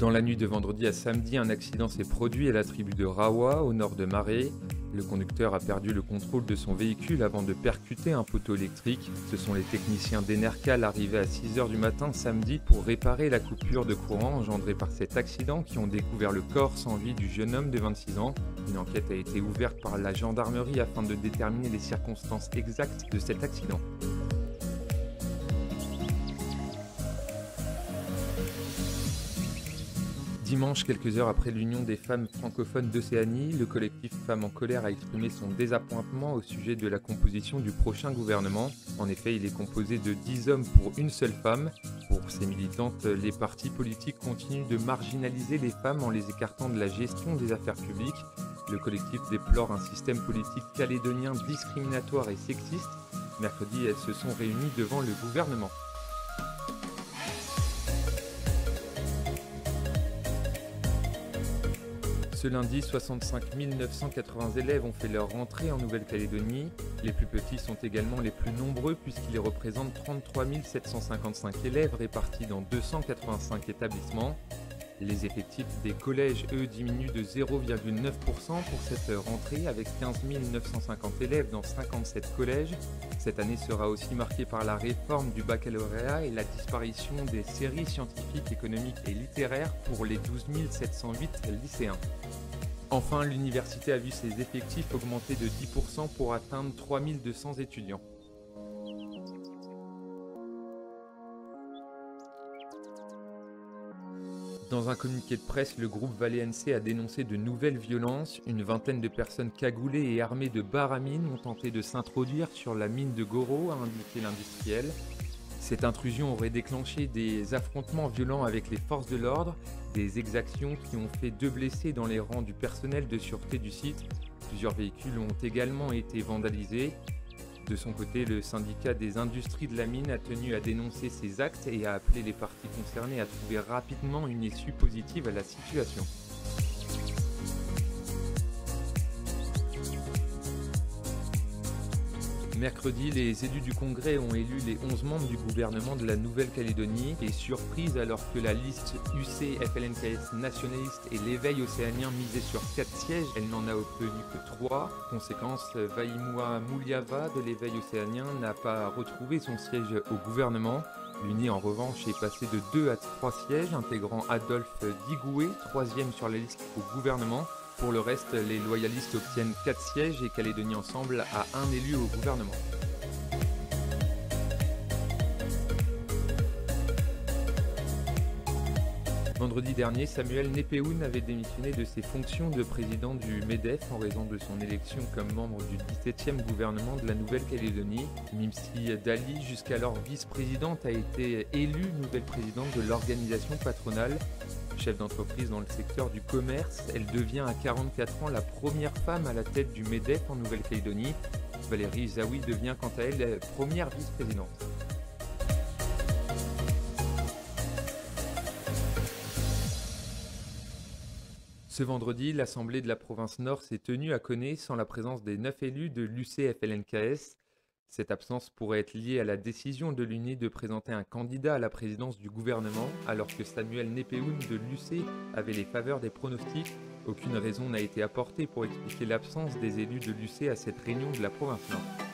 Dans la nuit de vendredi à samedi, un accident s'est produit à la tribu de Rawa, au nord de Maré. Le conducteur a perdu le contrôle de son véhicule avant de percuter un poteau électrique. Ce sont les techniciens d'Enercal arrivés à 6 h du matin samedi pour réparer la coupure de courant engendrée par cet accident qui ont découvert le corps sans vie du jeune homme de 26 ans. Une enquête a été ouverte par la gendarmerie afin de déterminer les circonstances exactes de cet accident. Dimanche, quelques heures après l'Union des femmes francophones d'Océanie, le collectif Femmes en colère a exprimé son désappointement au sujet de la composition du prochain gouvernement. En effet, il est composé de 10 hommes pour une seule femme. Pour ces militantes, les partis politiques continuent de marginaliser les femmes en les écartant de la gestion des affaires publiques. Le collectif déplore un système politique calédonien discriminatoire et sexiste. Mercredi, elles se sont réunies devant le gouvernement. Ce lundi, 65 980 élèves ont fait leur rentrée en Nouvelle-Calédonie. Les plus petits sont également les plus nombreux puisqu'ils représentent 33 755 élèves répartis dans 285 établissements. Les effectifs des collèges, eux, diminuent de 0,9% pour cette rentrée avec 15 950 élèves dans 57 collèges. Cette année sera aussi marquée par la réforme du baccalauréat et la disparition des séries scientifiques, économiques et littéraires pour les 12 708 lycéens. Enfin, l'université a vu ses effectifs augmenter de 10% pour atteindre 3 200 étudiants. Dans un communiqué de presse, le groupe Vale NC a dénoncé de nouvelles violences. Une vingtaine de personnes cagoulées et armées de barres à mine ont tenté de s'introduire sur la mine de Goro, a indiqué l'industriel. Cette intrusion aurait déclenché des affrontements violents avec les forces de l'ordre, des exactions qui ont fait 2 blessés dans les rangs du personnel de sûreté du site. Plusieurs véhicules ont également été vandalisés. De son côté, le syndicat des industries de la mine a tenu à dénoncer ces actes et a appelé les parties concernées à trouver rapidement une issue positive à la situation. Mercredi, les élus du Congrès ont élu les 11 membres du gouvernement de la Nouvelle-Calédonie et surprise alors que la liste UC FLNKS nationaliste et l'éveil océanien misait sur 4 sièges, elle n'en a obtenu que 3. Conséquence, Vaimua Muliava de l'éveil océanien n'a pas retrouvé son siège au gouvernement. L'UNI en revanche est passé de 2 à 3 sièges, intégrant Adolphe Digoué, 3e sur la liste au gouvernement. Pour le reste, les loyalistes obtiennent 4 sièges et Calédonie Ensemble a un élu au gouvernement. Vendredi dernier, Samuel Népehoun avait démissionné de ses fonctions de président du MEDEF en raison de son élection comme membre du 17e gouvernement de la Nouvelle-Calédonie. Mimsi Dali, jusqu'alors vice-présidente, a été élue nouvelle présidente de l'organisation patronale. Chef d'entreprise dans le secteur du commerce, elle devient à 44 ans la première femme à la tête du MEDEF en Nouvelle-Calédonie. Valérie Zawi devient quant à elle première vice-présidente. Ce vendredi, l'Assemblée de la province Nord s'est tenue à Koné sans la présence des 9 élus de l'UC-FLNKS. Cette absence pourrait être liée à la décision de l'UNI de présenter un candidat à la présidence du gouvernement, alors que Samuel Népehoun de l'UC avait les faveurs des pronostics. Aucune raison n'a été apportée pour expliquer l'absence des élus de l'UC à cette réunion de la province Nord.